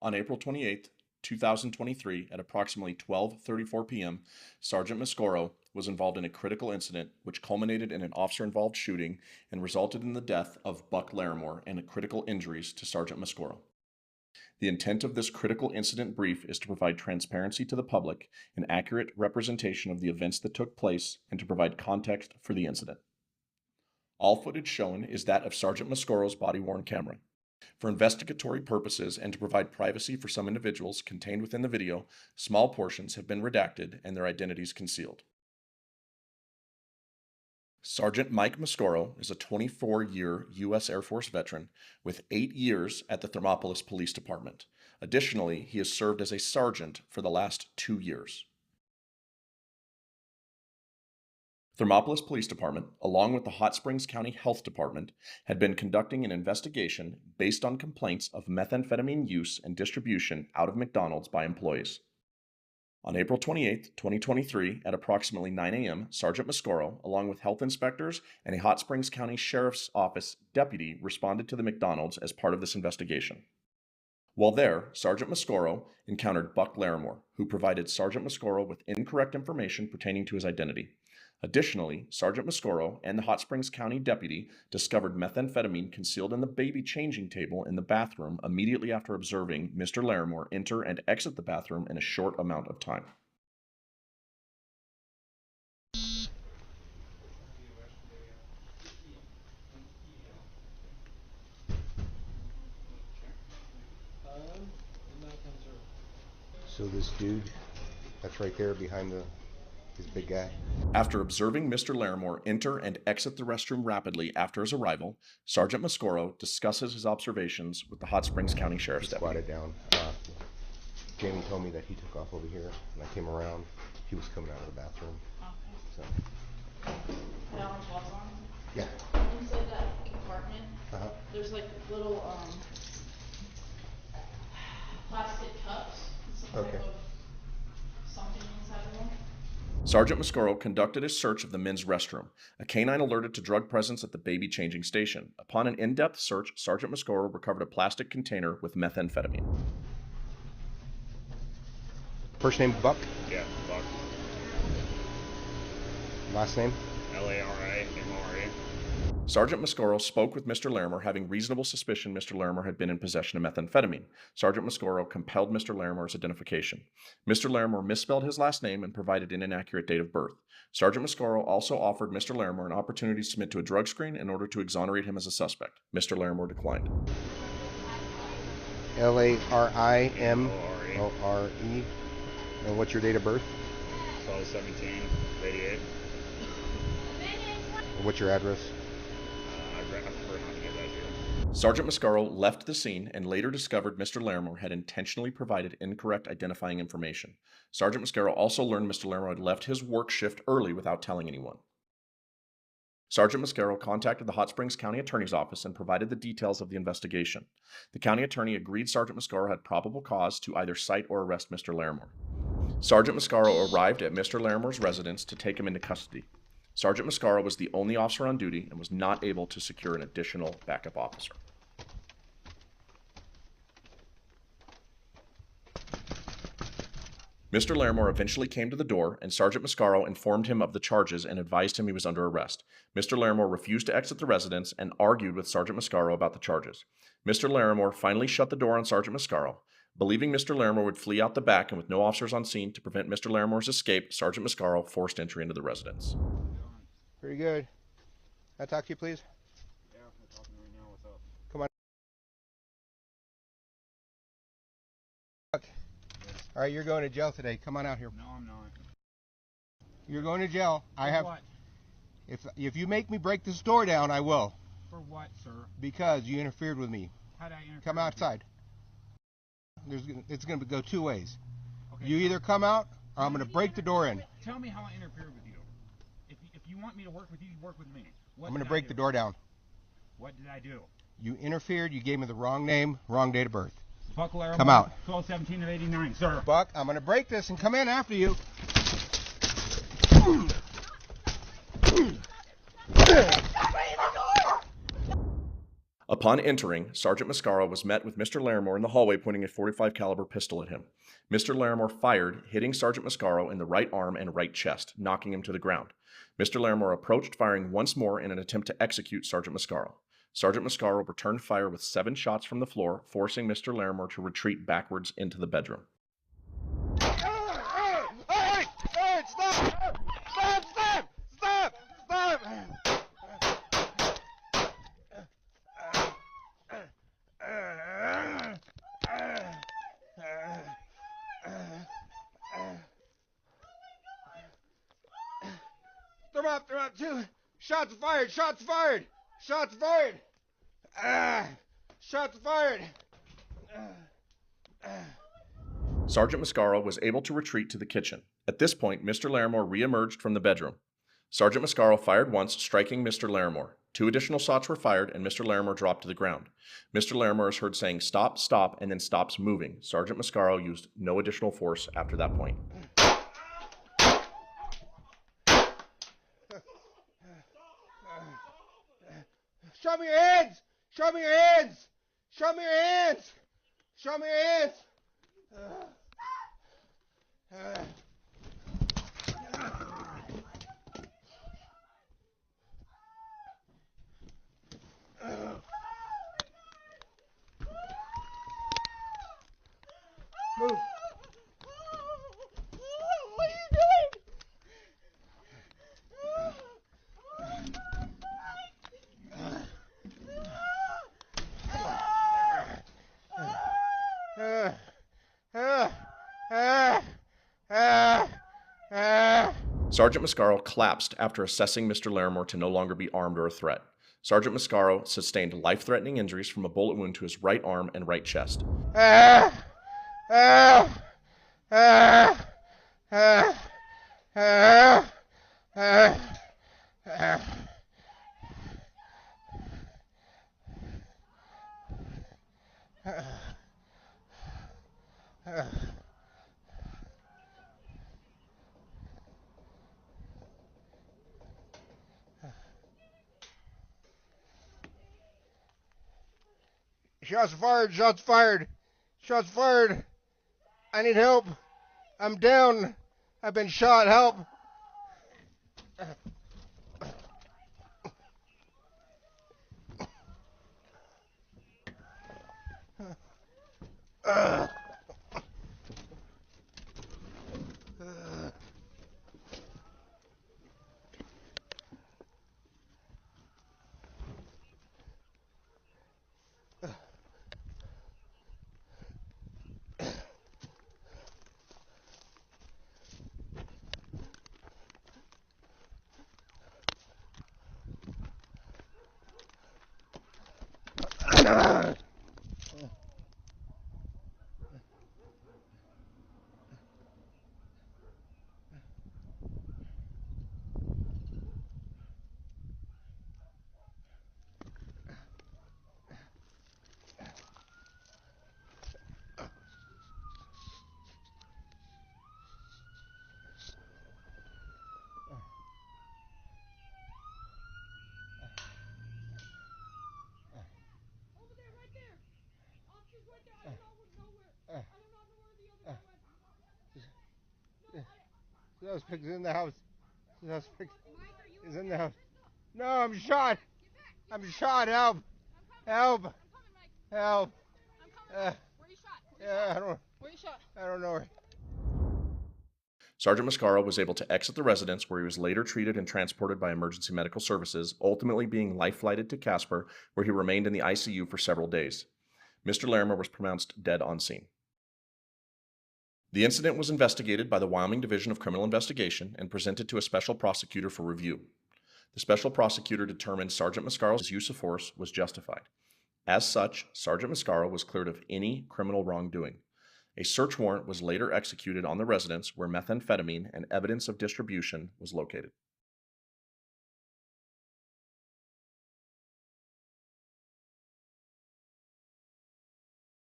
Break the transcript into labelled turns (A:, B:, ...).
A: On April 28, 2023, at approximately 12:34 p.m., Sergeant Mascaro was involved in a critical incident which culminated in an officer-involved shooting and resulted in the death of Buck Laramore and critical injuries to Sergeant Mascaro. The intent of this critical incident brief is to provide transparency to the public, an accurate representation of the events that took place, and to provide context for the incident. All footage shown is that of Sergeant Mascaro's body-worn camera. For investigatory purposes and to provide privacy for some individuals contained within the video, small portions have been redacted and their identities concealed. Sergeant Mike Mascaro is a 24-year U.S. Air Force veteran with 8 years at the Thermopolis Police Department. Additionally, he has served as a sergeant for the last 2 years. Thermopolis Police Department, along with the Hot Springs County Health Department, had been conducting an investigation based on complaints of methamphetamine use and distribution out of McDonald's by employees. On April 28, 2023, at approximately 9 a.m., Sergeant Mascaro, along with health inspectors and a Hot Springs County Sheriff's Office deputy, responded to the McDonald's as part of this investigation. While there, Sergeant Mascaro encountered Buck Laramore, who provided Sergeant Mascaro with incorrect information pertaining to his identity. Additionally, Sergeant Mascaro and the Hot Springs County deputy discovered methamphetamine concealed in the baby changing table in the bathroom immediately after observing Mr. Laramore enter and exit the bathroom in a short amount of time.
B: So this dude, that's right there behind his big guy.
A: After observing Mr. Laramore enter and exit the restroom rapidly after his arrival, Sergeant Mascaro discusses his observations with the Hot Springs County Sheriff's deputy.
B: Squatted down. Jamie told me that he took off over here, and I came around. He was coming out of the bathroom. So. Yeah.
C: Inside that compartment, there's like little plastic cups.
B: Okay.
C: Something inside of them.
A: Sergeant Mascaro conducted a search of the men's restroom. A canine alerted to drug presence at the baby changing station. Upon an in-depth search, Sergeant Mascaro recovered a plastic container with methamphetamine.
B: First name Buck?
D: Yeah, Buck.
B: Last name?
D: Laramore.
A: Sergeant Mascaro spoke with Mr. Laramore, having reasonable suspicion Mr. Laramore had been in possession of methamphetamine. Sergeant Mascaro compelled Mr. Laramore's identification. Mr. Laramore misspelled his last name and provided an inaccurate date of birth. Sergeant Mascaro also offered Mr. Laramore an opportunity to submit to a drug screen in order to exonerate him as a suspect. Mr. Laramore declined.
B: Larimore. And what's your date of birth?
D: 12/17/88.
B: And what's your address?
D: I prefer not to give that here.
A: Sergeant Mascaro left the scene and later discovered Mr. Laramore had intentionally provided incorrect identifying information. Sergeant Mascaro also learned Mr. Laramore had left his work shift early without telling anyone. Sergeant Mascaro contacted the Hot Springs County Attorney's Office and provided the details of the investigation. The county attorney agreed Sergeant Mascaro had probable cause to either cite or arrest Mr. Laramore. Sergeant Mascaro arrived at Mr. Laramore's residence to take him into custody. Sergeant Mascaro was the only officer on duty and was not able to secure an additional backup officer. Mr. Laramore eventually came to the door, and Sergeant Mascaro informed him of the charges and advised him he was under arrest. Mr. Laramore refused to exit the residence and argued with Sergeant Mascaro about the charges. Mr. Laramore finally shut the door on Sergeant Mascaro. Believing Mr. Laramore would flee out the back and with no officers on scene to prevent Mr. Laramore's escape, Sergeant Mascaro forced entry into the residence.
B: Pretty good. Can I talk to you, please?
D: Yeah, I'm talking right now. What's up?
B: Come on. All right, you're going to jail today. Come on out here.
D: No, I'm not.
B: You're going to jail. I have.
D: What?
B: If you make me break this door down, I will.
D: For what, sir?
B: Because you interfered with me.
D: How'd I interfere?
B: Come outside. It's going to go two ways.
D: Okay.
B: You either come out, or I'm going to break the door in.
D: Tell me how I interfered with you. If you want me to work with you, work with me.
B: I'm going to break the door down.
D: What did I do?
B: You interfered. You gave me the wrong name, wrong date of birth.
D: Buck Laramore,
B: Come out.
D: 12/17/89, sir.
B: Buck, I'm going to break this and come in after you.
A: Upon entering, Sergeant Mascaro was met with Mr. Laramore in the hallway pointing a .45 caliber pistol at him. Mr. Laramore fired, hitting Sergeant Mascaro in the right arm and right chest, knocking him to the ground. Mr. Laramore approached, firing once more in an attempt to execute Sergeant Mascaro. Sergeant Mascaro returned fire with 7 shots from the floor, forcing Mr. Laramore to retreat backwards into the bedroom.
E: Hey, stop! Stop! They're up, 2. Shots fired! Shots fired!
A: Sergeant Mascaro was able to retreat to the kitchen. At this point, Mr. Laramore re-emerged from the bedroom. Sergeant Mascaro fired once, striking Mr. Laramore. 2 additional shots were fired, and Mr. Laramore dropped to the ground. Mr. Laramore is heard saying, "Stop, stop," and then stops moving. Sergeant Mascaro used no additional force after that point.
E: Show me your hands! Show me your hands! Show me your hands! Show me your hands! Move.
C: What are you doing?
A: Sergeant Mascaro collapsed after assessing Mr. Laramore to no longer be armed or a threat. Sergeant Mascaro sustained life-threatening injuries from a bullet wound to his right arm and right chest.
E: Shots fired. I need help. I'm down. I've been shot. Help. He's in the house. He's in the house. No, I'm shot. Help.
C: I'm coming, Mike. Where you shot? Where you shot?
E: I don't know.
A: Sergeant Mascaro was able to exit the residence, where he was later treated and transported by emergency medical services, ultimately being life-flighted to Casper, where he remained in the ICU for several days. Mr. Laramore was pronounced dead on scene. The incident was investigated by the Wyoming Division of Criminal Investigation and presented to a special prosecutor for review. The special prosecutor determined Sergeant Mascaro's use of force was justified. As such, Sergeant Mascaro was cleared of any criminal wrongdoing. A search warrant was later executed on the residence, where methamphetamine and evidence of distribution was located.